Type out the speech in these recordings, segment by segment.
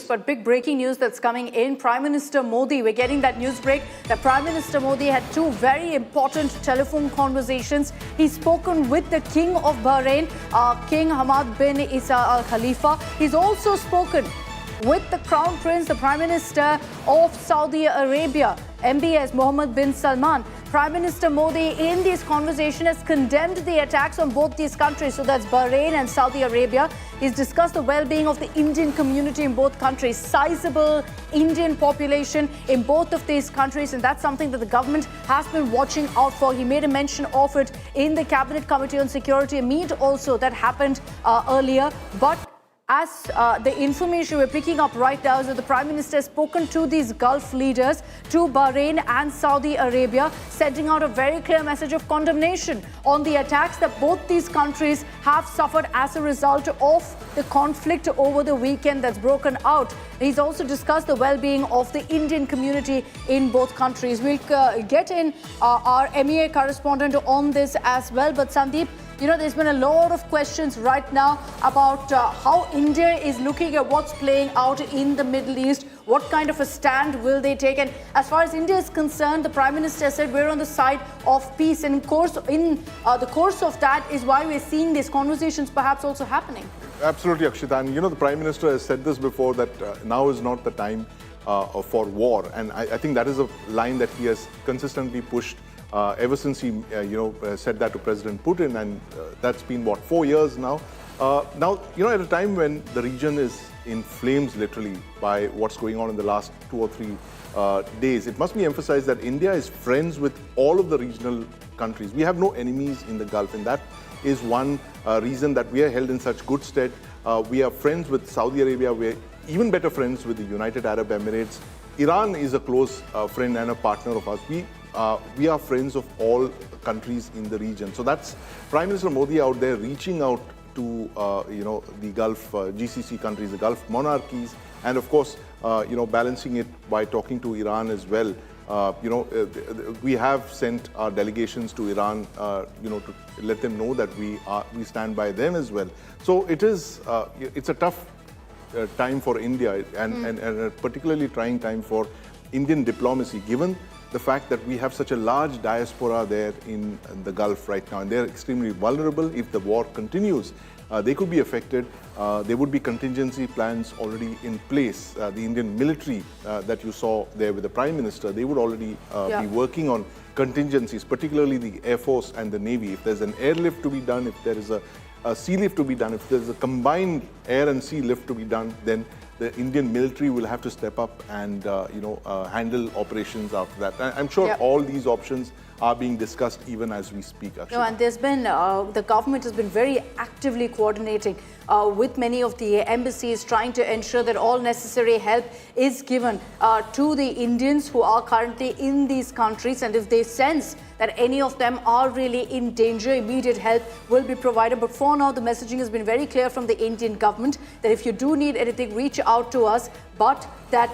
but big breaking news that's coming in. Prime Minister Modi, we're getting that news break that Prime Minister Modi had two very important telephone conversations. He's spoken with the King of Bahrain, King Hamad bin Issa Al Khalifa. He's also spoken with the Crown Prince, the Prime Minister of Saudi Arabia, MBS Mohammed bin Salman. Prime Minister Modi in this conversation has condemned the attacks on both these countries, so that's Bahrain and Saudi Arabia. He's discussed the well-being of the Indian community in both countries, sizable Indian population in both of these countries, and that's something that the government has been watching out for. He made a mention of it in the Cabinet Committee on Security, a meet also that happened earlier. But as the information we're picking up right now is that the Prime Minister has spoken to these Gulf leaders, to Bahrain and Saudi Arabia, sending out a very clear message of condemnation on the attacks that both these countries have suffered as a result of the conflict over the weekend that's broken out. He's also discussed the well-being of the Indian community in both countries. We'll get in our MEA correspondent on this as well. But Sandeep, you know, there's been a lot of questions right now about how India is looking at what's playing out in the Middle East. What kind of a stand will they take? And as far as India is concerned, the Prime Minister said we're on the side of peace. And of course, in the course of that is why we're seeing these conversations perhaps also happening. Absolutely, Akshita. And you know, the Prime Minister has said this before, that now is not the time for war. And I think that is a line that he has consistently pushed ever since he, said that to President Putin, and that's been, what, 4 years now. Now, you know, at a time when the region is in flames, literally, by what's going on in the last 2 or 3 days, it must be emphasized that India is friends with all of the regional countries. We have no enemies in the Gulf, and that is one reason that we are held in such good stead. We are friends with Saudi Arabia. We're even better friends with the United Arab Emirates. Iran is a close friend and a partner of ours. We are friends of all countries in the region. So that's Prime Minister Modi out there reaching out to the Gulf GCC countries, the Gulf monarchies, and of course balancing it by talking to Iran as well. We have sent our delegations to Iran, to let them know that we stand by them as well. So it's a tough time for India, and a particularly trying time for Indian diplomacy, given the fact that we have such a large diaspora there in the Gulf right now, and they're extremely vulnerable. If the war continues, they could be affected. There would be contingency plans already in place. The Indian military that you saw there with the Prime Minister, they would already be working on contingencies, particularly the Air Force and the Navy. If there's an airlift to be done, if there is a sea lift to be done, if there's a combined air and sea lift to be done, then the Indian military will have to step up and handle operations after that. And I'm sure all these options are being discussed even as we speak, actually. No, and there's been, the government has been very actively coordinating with many of the embassies, trying to ensure that all necessary help is given to the Indians who are currently in these countries. And if they sense that any of them are really in danger, immediate help will be provided. But for now, the messaging has been very clear from the Indian government that if you do need anything, reach out to us, but that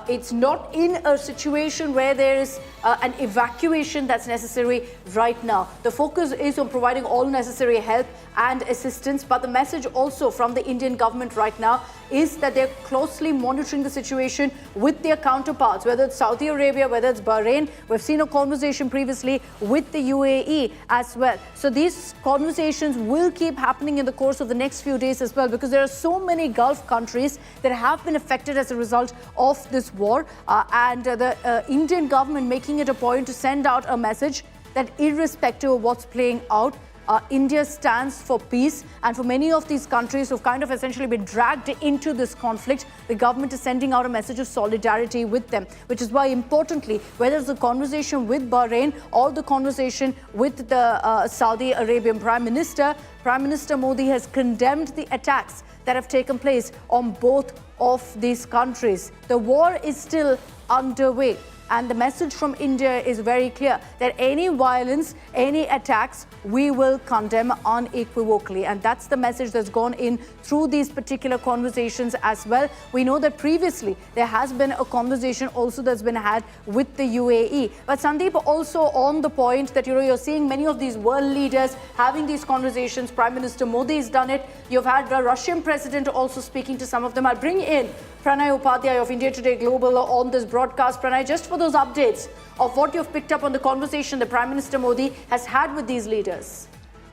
it's not in a situation where there is an evacuation that's necessary right now. The focus is on providing all necessary help and assistance, but the message also from the Indian government right now is that they're closely monitoring the situation with their counterparts, whether it's Saudi Arabia, whether it's Bahrain. We've seen a conversation previously with the UAE as well. So these conversations will keep happening in the course of the next few days as well, because there are so many Gulf countries that have been affected as a result of this war, and the Indian government making it a point to send out a message that irrespective of what's playing out, India stands for peace. And for many of these countries who've kind of essentially been dragged into this conflict, the government is sending out a message of solidarity with them, which is why, importantly, whether it's the conversation with Bahrain or the conversation with the Saudi Arabian Prime Minister Modi has condemned the attacks that have taken place on both of these countries. The war is still underway. And the message from India is very clear that any violence, any attacks, we will condemn unequivocally. And that's the message that's gone in through these particular conversations as well. We know that previously there has been a conversation also that's been had with the UAE. But Sandeep, also on the point that you're seeing many of these world leaders having these conversations. Prime Minister Modi has done it. You've had the Russian president also speaking to some of them. I'll bring in Pranay Upadhyay of India Today Global on this broadcast. Pranay, just for those updates of what you've picked up on the conversation the Prime Minister Modi has had with these leaders.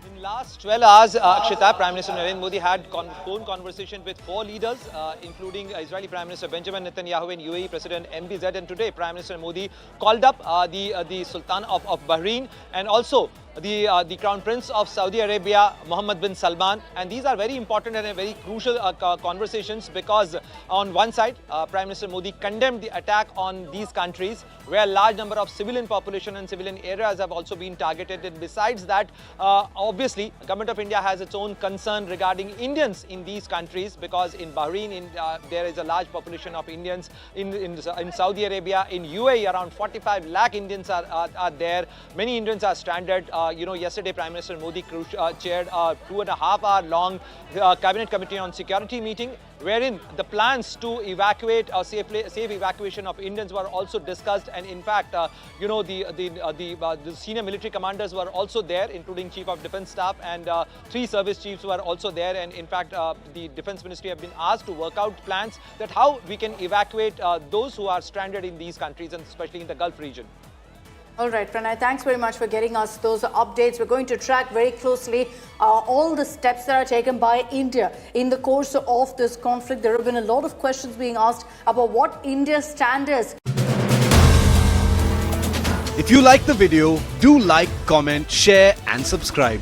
In last 12 hours, Akshita, Prime Minister Narendra Modi had phone conversation with 4 leaders, including Israeli Prime Minister Benjamin Netanyahu and UAE President MBZ. And today, Prime Minister Modi called up the Sultan of Bahrain and also the Crown Prince of Saudi Arabia, Mohammed bin Salman. And these are very important and very crucial conversations because on one side, Prime Minister Modi condemned the attack on these countries where a large number of civilian population and civilian areas have also been targeted. And besides that, obviously, the Government of India has its own concern regarding Indians in these countries because in Bahrain, there is a large population of Indians. In Saudi Arabia, in UAE, around 45 lakh Indians are there. Many Indians are stranded. Yesterday Prime Minister Modi chaired a 2.5-hour-long Cabinet Committee on Security meeting, wherein the plans to evacuate or safe evacuation of Indians were also discussed. And in fact, the senior military commanders were also there, including Chief of Defence Staff, and 3 service chiefs were also there. And in fact, the Defence Ministry have been asked to work out plans that how we can evacuate those who are stranded in these countries, and especially in the Gulf region. All right, Pranay, thanks very much for getting us those updates. We're going to track very closely all the steps that are taken by India in the course of this conflict. There have been a lot of questions being asked about what India's stand is. If you like the video, do like, comment, share and subscribe.